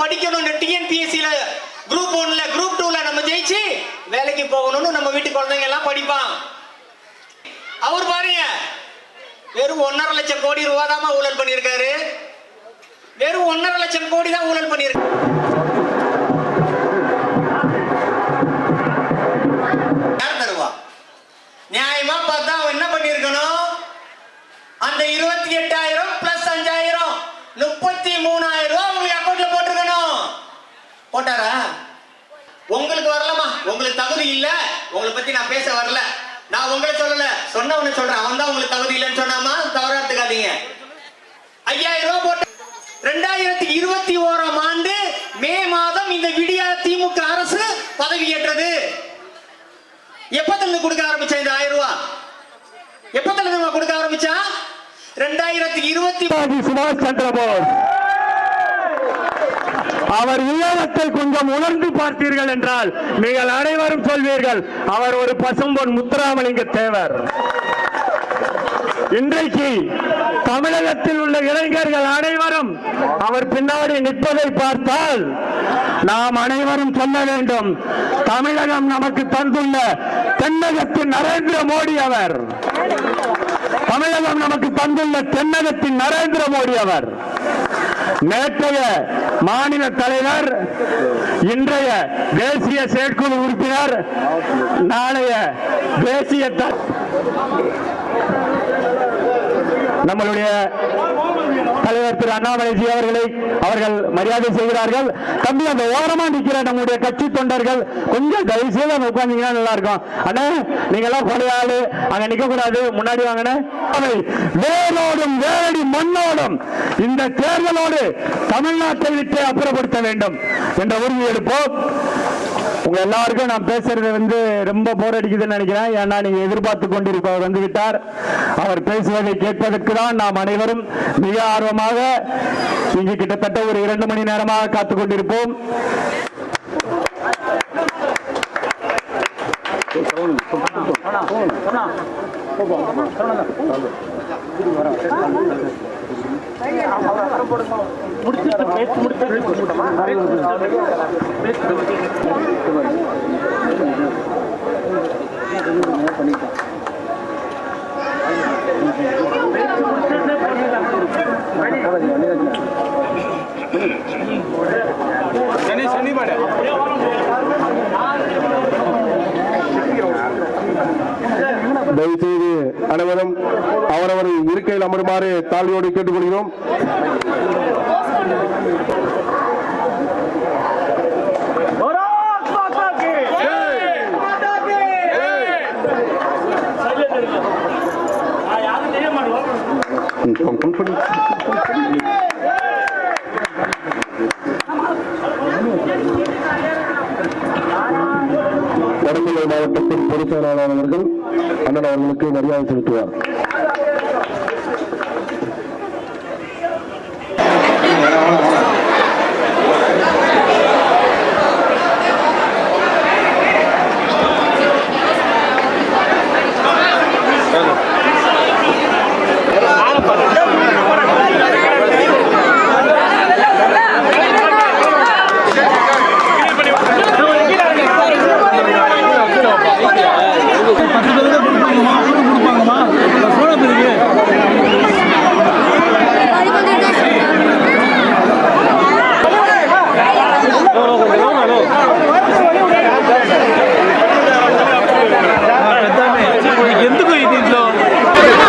படிக்கணும், டிஎன்பிஎஸ்சில group 1ல group 2ல நம்ம ஜெயிச்சு வேலைக்கு போகணும்னு நம்ம வீட்டு குழந்தைங்க எல்லாம் படிப்பான். அவர் பாருங்க வெறும் 1.5 லட்சம் கோடி ரூபாய் தான் ஊழல் பண்ணியிருக்காரு. வெறும் 1.5 லட்சம் கோடி தான் ஊழல் பண்ணியிருக்காரு. நியாயமா பார்த்தா அவன் என்ன பண்ணிருக்கணும்? அந்த 28,000 பிளஸ் 5,000 33,000 ரூபாய் உங்களுக்கு அக்கௌண்ட்ல போட்டிருக்கணும். போட்டாரா? உங்களுக்கு வரலமா, உங்களுக்கு தகுதி இல்ல. உங்களை பத்தி நான் பேச வரல, நான் உங்களை சொல்லல, சொன்னவனை சொல்றேன். அவன் தான் உங்களுக்கு தகுதி இல்லைன்னு சொன்னாமா, தவறா எடுத்துக்காதீங்க. 5,000 ரூபாய் போட்ட 2021ஆம் ஆண்டு மே மாதம் இந்த விடியா திமுக அரசு பதவியேற்றது. எப்பத்திலிருந்து கொடுக்க ஆரம்பிச்சா இந்த 1000 ரூபாய்? எப்பத்திலிருந்து கொடுக்க ஆரம்பிச்சா? 2020 சுபாஷ் சந்திர போஸ் அவர் உலகத்தை கொஞ்சம் உணர்ந்து பார்த்தீர்கள் என்றால் நீங்கள் அனைவரும் சொல்வீர்கள் அவர் ஒரு பசும்பொன் முத்துராமலிங்க தேவர். இன்றைக்கு தமிழகத்தில் உள்ள இளைஞர்கள் அனைவரும் அவர் பின்னாடி நிற்பதை பார்த்தால் நாம் அனைவரும் சொல்ல வேண்டும், தமிழகம் நமக்கு தந்துள்ள தென்னகத்தின் நரேந்திர மோடி அவர். தமிழகம் நமக்கு தந்துள்ள தென்னகத்தின் நரேந்திர மோடி அவர். நேற்றைய மாநில தலைவர், இன்றைய தேசிய செயற்குழு உறுப்பினர், நாளைய தேசிய நம்மளுடைய தலைவர் திரு அண்ணாமலைஜி அவர்கள் மரியாதை செய்கிறார்கள். தம்பி அந்த ஓரமா நிற்கிற நம்முடைய கட்சி தொண்டர்கள் கொஞ்சம் தயவு செய்து உட்கார்ந்தீங்கன்னா நல்லா இருக்கும். அண்ணா நீங்க எல்லாம் கொலையாளு அங்க நிக்க கூடாது, முன்னாடி வாங்கின வேரோடும் வேரடி மண்ணோடும் இந்த தேர்தலோடு தமிழ்நாட்டை விட்டு அப்புறப்படுத்த வேண்டும் என்ற உறுதி எடுப்போம். உங்க எல்லாருக்கும் நான் பேசுறது ரொம்ப போர் அடிக்குதுன்னு நினைக்கிறேன். ஏன்னா நீங்க எதிர்பார்த்து கொண்டிருப்பவர் வந்துவிட்டார். அவர் பேசுவதை கேட்பதற்கு தான் நாம் அனைவரும் மிக ஆர்வமாக இங்கு கிட்டத்தட்ட ஒரு 2 மணி நேரமாக காத்துக் கொண்டிருப்போம். தயவுசெய்து அனைவரும் அவரவர் இருக்கையில் அமருமாறு தாழ்வோடு கேட்டுக்கொள்கிறோம். வடமலை மாவட்டத்தின் பொதுச் செயலாளர் அவர்கள் அண்ணன் அவர்களுக்கு மரியாதை செலுத்துவார்.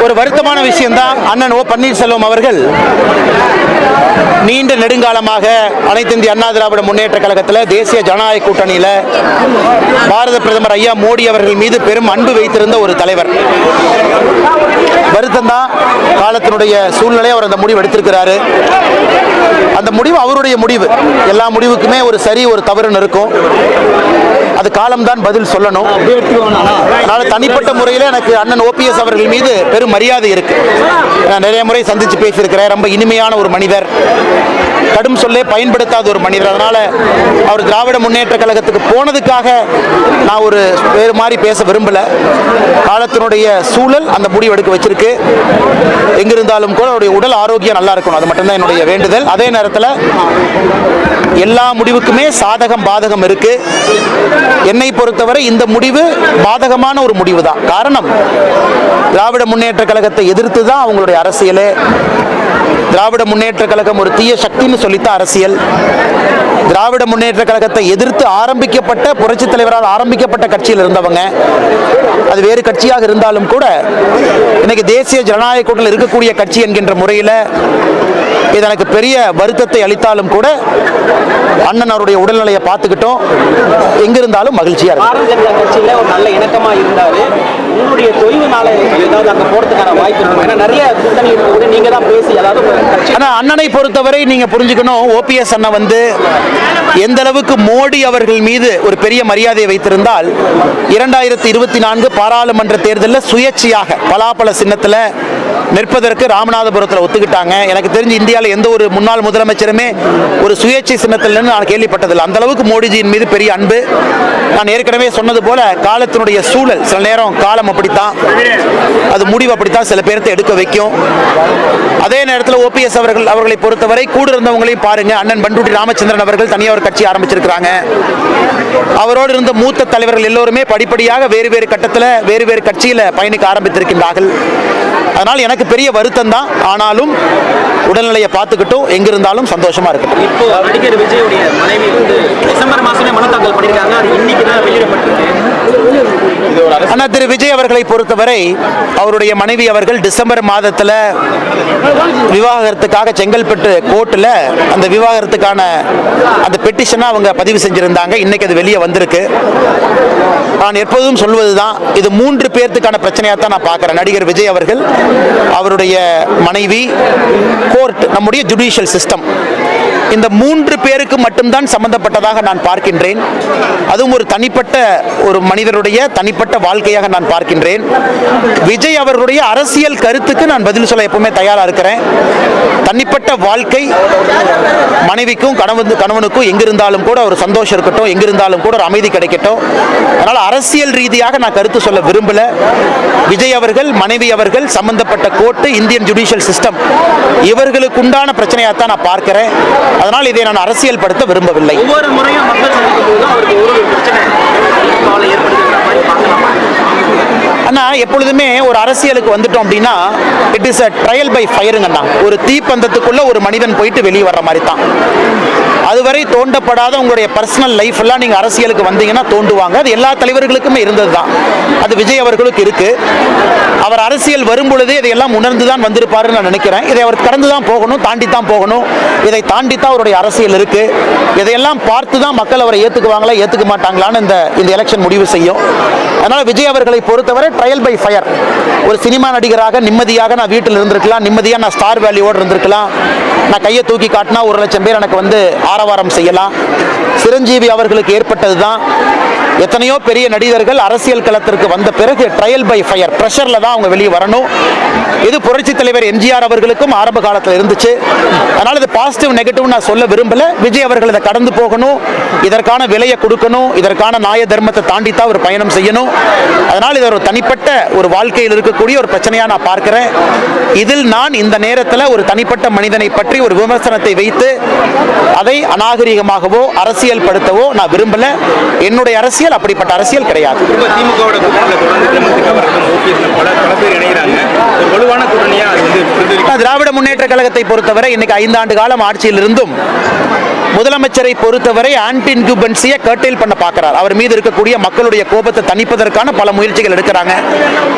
ஒரு வருத்தமான விஷயம்தான். அண்ணன் ஓ பன்னீர்செல்வம் அவர்கள் நீண்ட நெடுங்காலமாக அனைத்து இந்திய அண்ணா திராவிட முன்னேற்ற கழகத்தில் தேசிய ஜனநாயக கூட்டணியில் பாரத பிரதமர் ஐயா மோடி அவர்கள் மீது பெரும் அன்பு வைத்திருந்த ஒரு தலைவர். வருத்தம்தான், காலத்தினுடைய சூழ்நிலை அவர் அந்த முடிவு எடுத்திருக்கிறாரு. அந்த முடிவு அவருடைய முடிவு. எல்லா முடிவுக்குமே ஒரு சரி ஒரு தவறுன்னு இருக்கும். அது காலம்தான் பதில் சொல்லணும். அதனால தனிப்பட்ட முறையில் எனக்கு அண்ணன் ஓபிஎஸ் அவர்கள் மீது பெரும் மரியாதை இருக்கு. நான் நிறைய முறை சந்திச்சு பேசியிருக்கிறேன். ரொம்ப இனிமையான ஒரு மனிதர், கடும் சொல்லே பயன்படுத்தாத ஒரு மனிதர். அதனால அவர் திராவிட முன்னேற்ற கழகத்துக்கு போனதுக்காக நான் ஒரு வேறு மாதிரி பேச விரும்பல. காலத்தினுடைய சூழல் அந்த முடிவு எடுக்க வச்சிருக்கு. எங்கிருந்தாலும் கூட அவருடைய உடல் ஆரோக்கியம் நல்லா இருக்கணும். அது மட்டும்தான் என்னுடைய வேண்டுதல். அதே நேரத்தில் எல்லா முடிவுக்குமே சாதகம் பாதகம் இருக்கு. என்னை பொறுத்தவரை இந்த முடிவு பாதகமான ஒரு முடிவு தான். காரணம், திராவிட முன்னேற்ற கழகத்தை எதிர்த்து தான் அவங்களுடைய அரசியலே. திராவிட முன்னேற்ற கழகம் ஒரு தீய சக்தின்னு சொல்லித்தான் அரசியல். திராவிட முன்னேற்ற கழகத்தை எதிர்த்து ஆரம்பிக்கப்பட்ட, புரட்சித் தலைவரால் ஆரம்பிக்கப்பட்ட கட்சியில் இருந்தவங்க, அது வேறு கட்சியாக இருந்தாலும் கூட இன்னைக்கு தேசிய ஜனநாயக கூட்டணியில் இருக்கக்கூடிய கட்சி என்கின்ற முறையில் இது எனக்கு பெரிய வருத்தத்தை அளித்தாலும் கூட அண்ணன் அவருடைய உடல்நிலையை பார்த்துக்கிட்டோம். எங்கிருந்தாலும் மகிழ்ச்சியா இருக்கு. பாரதிய ஜனதா கட்சியில ஒரு நல்ல இணக்கமா இருந்தாரு. உங்களுடைய தொய்வுனால ஏதாவது அங்க போறதுக்கான வாய்ப்பு இருக்கும். ஏன்னா நிறைய கூட்டணி கூட நீங்க தான் பேசி, அதாவது ஆனா அண்ணனை பொறுத்தவரை நீங்க புரிஞ்சுக்கணும், ஓபிஎஸ் அண்ணன் வந்து எந்த அளவுக்கு மோடி அவர்கள் மீது ஒரு பெரிய மரியாதையை வைத்திருந்தால் 2024 பாராளுமன்ற தேர்தலில் சுயேட்சையாக பலாப்பழ சின்னத்தில் நிற்பதற்கு ராமநாதபுரத்தில் ஒத்துக்கிட்டாங்க. எனக்கு தெரிஞ்சு இந்தியாவில் எந்த ஒரு முன்னாள் முதலமைச்சருமே ஒரு சுயேட்சை சின்னத்தில் நான் கேள்விப்பட்டதில்லை. அந்த அளவுக்கு மோடிஜியின் மீது பெரிய அன்பு. நான் ஏற்கனவே சொன்னது போல காலத்தினுடைய சூழல், சில நேரம் காலம் அப்படித்தான், அது முடிவு அப்படித்தான் சில பேர்த்தை எடுக்க வைக்கும். அதே நேரத்தில் ஓபிஎஸ் அவர்களை பொறுத்தவரை கூட இருந்தவங்களையும் பாருங்க. அண்ணன் பண்டூட்டி ராமச்சந்திரன் அவர்கள் தனியாக ஒரு கட்சி ஆரம்பிச்சிருக்கிறாங்க. அவரோடு இருந்த மூத்த தலைவர்கள் எல்லோருமே படிப்படியாக வேறு வேறு கட்டத்தில் வேறு வேறு கட்சியில் பயணிக்க ஆரம்பித்திருக்கின்றார்கள். அதனால் எனக்கு பெரிய வருத்தம் தான். ஆனாலும் உடல்நிலையை பார்த்துக்கிட்டும் எங்கிருந்தாலும் சந்தோஷமா இருக்கட்டும். இப்போ நடிகர் விஜயுடைய மனைவி வந்து டிசம்பர் மாசமே மனு தாக்கல் பண்ணிருக்காங்க. அது இன்னைக்கு தான் வெளியிடப்பட்டிருக்கு. அண்ணா திரு விஜய் அவர்களை பொறுத்தவரை அவருடைய மனைவி அவர்கள் டிசம்பர் மாதத்தில் விவாகரத்துக்காக செங்கல்பட்டு கோர்ட்டில் அந்த விவாகரத்துக்கான அந்த பெட்டிஷனை அவங்க பதிவு செஞ்சிருந்தாங்க. இன்னைக்கு அது வெளியே வந்திருக்கு. நான் எப்போதும் சொல்வதுதான், இது 3 பேர்த்துக்கான பிரச்சனையாக தான் நான் பார்க்குறேன். நடிகர் விஜய் அவர்கள், அவருடைய மனைவி, கோர்ட், நம்முடைய ஜுடிஷியல் சிஸ்டம், இந்த 3 பேருக்கு மட்டும்தான் சம்பந்தப்பட்டதாக நான் பார்க்கின்றேன். அதுவும் ஒரு தனிப்பட்ட ஒரு மனிதருடைய தனிப்பட்ட வாழ்க்கையாக நான் பார்க்கின்றேன். விஜய் அவர்களுடைய அரசியல் கருத்துக்கு நான் பதில் சொல்ல எப்பவுமே தயாரா இருக்கிறேன். தனிப்பட்ட வாழ்க்கை, மனைவிக்கும் கணவனுக்கும் எங்கிருந்தாலும் கூட ஒரு சந்தோஷம் இருக்கட்டும், எங்கிருந்தாலும் கூட ஒரு அமைதி கிடைக்கட்டும். அதனால் அரசியல் ரீதியாக நான் கருத்து சொல்ல விரும்பல. விஜய் அவர்கள், மனைவி அவர்கள், சம்பந்தப்பட்ட கோர்ட்டு, இந்தியன் ஜுடிஷியல் சிஸ்டம், இவர்களுக்கு உண்டான பிரச்சனையாகத்தான் நான் பார்க்கிறேன். அதனால் இதை நான் அரசியல் படுத்த விரும்பவில்லை. ஒவ்வொரு முறையும் மக்கள் சந்திக்கும் போது அவருக்கு ஒரு பிரச்சனை ஏற்படுத்துகிற மாதிரி பார்க்கலாமா? அண்ணா, எப்பொழுதுமே ஒரு அரசியலுக்கு வந்துட்டோம் அப்படின்னா it is a trial by ஃபயருங்கண்ணா. ஒரு தீப்பந்தத்துக்குள்ள ஒரு மனிதன் போயிட்டு வெளியே வர்ற மாதிரி தான். அதுவரை தோண்டப்படாத உங்களுடைய பர்சனல் லைஃப் எல்லாம் நீங்க அரசியலுக்கு வந்தீங்கன்னா தோண்டுவாங்க. அது எல்லா தலைவர்களுக்குமே இருந்தது தான். அது விஜய் அவர்களுக்கு இருக்கு. அவர் அரசியல் வரும் பொழுதே இதையெல்லாம் உணர்ந்து தான் வந்திருப்பாருன்னு நான் நினைக்கிறேன். இதை அவர் கடந்து தான் போகணும், தாண்டி தான் போகணும். இதை தாண்டி தான் அவருடைய அரசியல் இருக்கு. இதையெல்லாம் பார்த்து தான் மக்கள் அவரை ஏற்றுக்குவாங்களா ஏற்றுக்க மாட்டாங்களான்னு இந்த எலெக்ஷன் முடிவு செய்யும். அதனால விஜய் அவர்களை பொறுத்தவரை ட்ரையல் பை ஃபயர். ஒரு சினிமா நடிகராக நிம்மதியாக நான் வீட்டில் இருந்திருக்கலாம், நிம்மதியாக நான் ஸ்டார் வேல்யூவோடு இருந்திருக்கலாம். நான் கையை தூக்கி காட்டினா 1 லட்சம் பேர் எனக்கு வந்து ஆரவாரம் செய்யலாம். சிரஞ்சீவி அவர்களுக்கு ஏற்பட்டது தான். எத்தனையோ பெரிய நடிகர்கள் அரசியல் களத்திற்கு வந்த பிறகு ட்ரையல் பை ஃபயர், ப்ரெஷரில் தான் அவங்க வெளியே வரணும். இது புரட்சி தலைவர் எம்ஜிஆர் அவர்களுக்கும் ஆரம்ப காலத்தில் இருந்துச்சு. அதனால் இது பாசிட்டிவ் நெகட்டிவ் நான் சொல்ல விரும்பல. விஜய் அவர்கள் இதை கடந்து போகணும், இதற்கான விலையை கொடுக்கணும், இதற்கான நியாய தர்மத்தை தாண்டித்தான் ஒரு பயணம் செய்யணும். அதனால் இது ஒரு தனிப்பட்ட ஒரு வாழ்க்கையில் இருக்கக்கூடிய ஒரு பிரச்சனையாக நான் பார்க்கிறேன். இதில் நான் இந்த நேரத்தில் ஒரு தனிப்பட்ட மனிதனை பற்றி ஒரு விமர்சனத்தை வைத்து அதை அநாகரிகமாகவோ அரசியல் படுத்தவோ நான் விரும்பல. என்னுடைய அரசியல் அப்படிப்பட்ட அரசியல் கிடையாது. திராவிட முன்னேற்ற கழகத்தை பொறுத்தவரை இன்னைக்கு 5 ஆண்டு காலம் ஆட்சியில் இருந்தும் முதலமைச்சரை பொறுத்தவரை ஆன்டி இன்குபன்சியை கர்டெயில் பண்ண பார்க்கிறார். அவர் மீது இருக்கக்கூடிய மக்களுடைய கோபத்தை தணிப்பதற்கான பல முயற்சிகள் எடுக்கிறாங்க.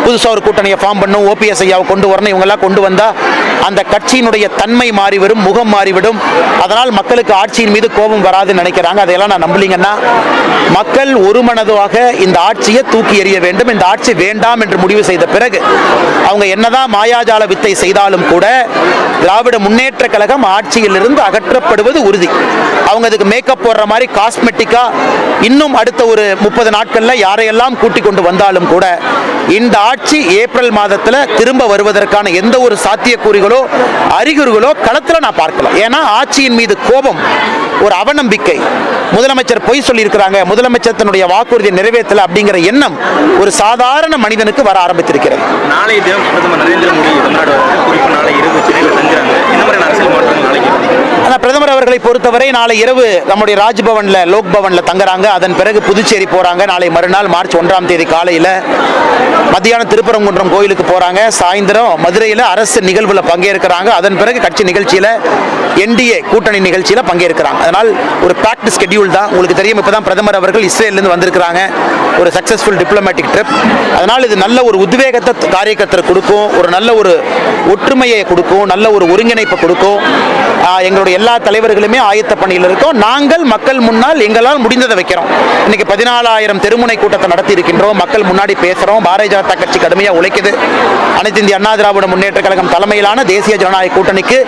புதுசாக ஒரு கூட்டணியை ஃபார்ம் பண்ணும், ஓபிஎஸ் ஐயாவை கொண்டு வரணும். இவங்கெல்லாம் கொண்டு வந்தால் அந்த கட்சியினுடைய தன்மை மாறிவிடும், முகம் மாறிவிடும். அதனால் மக்களுக்கு ஆட்சியின் மீது கோபம் வராதுன்னு நினைக்கிறாங்க. அதையெல்லாம் நான் நம்பலீங்கன்னா, மக்கள் ஒரு மனதாக இந்த ஆட்சியை தூக்கி எறிய வேண்டும். இந்த ஆட்சி வேண்டாம் என்று முடிவு செய்த பிறகு அவங்க என்னதான் மாயாஜால வித்தை செய்தாலும் கூட திராவிட முன்னேற்ற கழகம் ஆட்சியில் இருந்து அகற்றப்படுவது உறுதி. அவங்க அதுக்கு மேக்கப் போடுற மாதிரி காஸ்மெட்டிக்கா இன்னும் அடுத்த ஒரு 30 நாட்கள்ல யாரையெல்லாம் கூட்டிக் கொண்டு வந்தாலும் கூட இந்த ஆட்சி ஏப்ரல் மாதத்துல திரும்ப வருவதற்கான எந்த ஒரு சாத்தியக்கூறுகளோ அறிகுறிகளோ களத்துல நான் பார்க்கலாம். ஏன்னா ஆட்சியின் மீது கோபம், ஒரு அவநம்பிக்கை, முதலமைச்சர் பொய் சொல்லி இருக்கிறாங்க, முதலமைச்சர் தன்னுடைய வாக்குறுதியை நிறைவேற்றல அப்படிங்கிற எண்ணம் ஒரு சாதாரண மனிதனுக்கு வர ஆரம்பித்திருக்கிறது. நாளைய தினம் பிரதமர் நரேந்திர மோடி தமிழ்நாடு பிரதமர் அவர்களை பொறுத்தவரை நாளை இரவு நம்முடைய ராஜ்பவன்ல லோக் பவன்ல தங்குறாங்க. அதன் பிறகு புதுச்சேரி போறாங்க. நாளை மறுநாள் மார்ச் 1ஆம் தேதி காலையில மத்தியானம் திருப்பரங்குன்றம் கோயிலுக்கு போறாங்க. சாயந்தரம் மதுரையில் அரசு நிகழ்வுல பங்கேற்கிறாங்க. அதன் பிறகு கட்சி நிகழ்ச்சியில NDA கூட்டணி நிகழ்ச்சியில பங்கேற்கிறாங்க. அதனால் ஒரு பேக்டு ஸ்கெட்யூல் தான். உங்களுக்கு தெரியும், இப்பதான் பிரதமர் அவர்கள் இஸ்ரேலிருந்து வந்திருக்கிறாங்க. ஒரு சக்சஸ்ஃபுல் டிப்ளமேட்டிக் ட்ரிப். அதனால் இது நல்ல ஒரு உத்வேகத்தை காரியக்கர்த்தருக்கு கொடுக்கும், ஒரு நல்ல ஒரு ஒற்றுமையை கொடுக்கும், நல்ல ஒரு ஒருங்கிணைப்பை கொடுக்கும். எங்களுடைய எல்லா தலைவர்களுமே ஆயத்த பணியில் இருக்கோம். நாங்கள் மக்கள் முன்னால் எங்களால் முடிந்ததை வைக்கிறோம். இன்னைக்கு 14,000 தெருமுனை கூட்டத்தை நடத்தி இருக்கின்றோம். மக்கள் முன்னாடி பேசுறோம். பாரதிய ஜனதா கட்சி கடுமையாக உழைக்குது. அனைத்து இந்திய அண்ணா திராவிட முன்னேற்ற கழகம் தலைமையிலான தேசிய ஜனநாயக கூட்டணிக்கு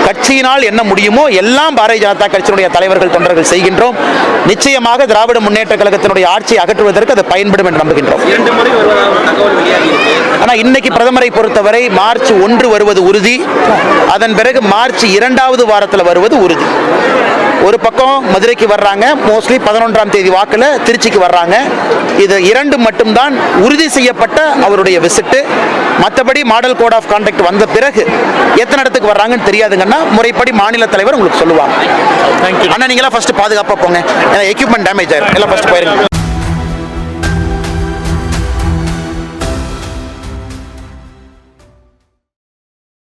கட்சியினால் என்ன முடியுமோ எல்லாம் பாரதிய ஜனதா கட்சியினுடைய தலைவர்கள் தொண்டர்கள் செய்கின்றோம். நிச்சயமாக திராவிட முன்னேற்ற கழகத்தினுடைய ஆட்சியை அகற்றுவதற்கு அது பயன்படும் என்று நம்புகின்றோம். 2 முறை வருவதாக ஒரு தகவல் வெளியாகி இருக்கு. ஆனால் இன்னைக்கு பிரதமரை பொறுத்தவரை மார்ச் 1 வருவது உறுதி. அதன் பிறகு மார்ச் 2வது வாரத்தில் வருவது உறுதி. ஒரு பக்கம் மதுரைக்கு வர்றாங்க, மோஸ்ட்லி 11ஆம் தேதி வாக்கில் திருச்சிக்கு வர்றாங்க. இது 2 மட்டும்தான் உறுதி செய்யப்பட்ட அவருடைய விசிட்டு. மற்றபடி மாடல் கோட் ஆஃப் கான்டக்ட் வந்த பிறகு எத்தனை இடத்துக்கு வர்றாங்கன்னு தெரியாதுங்கன்னா முறைப்படி மாநில தலைவர் உங்களுக்கு சொல்லுவாங்க. ஆனால் நீங்களாம் ஃபர்ஸ்ட் பாதுகாப்பாக போங்க, ஏன்னா எக்யூப்மெண்ட் டேமேஜ் ஆயிரும். எல்லாம் ஃபர்ஸ்ட் போயிருங்க.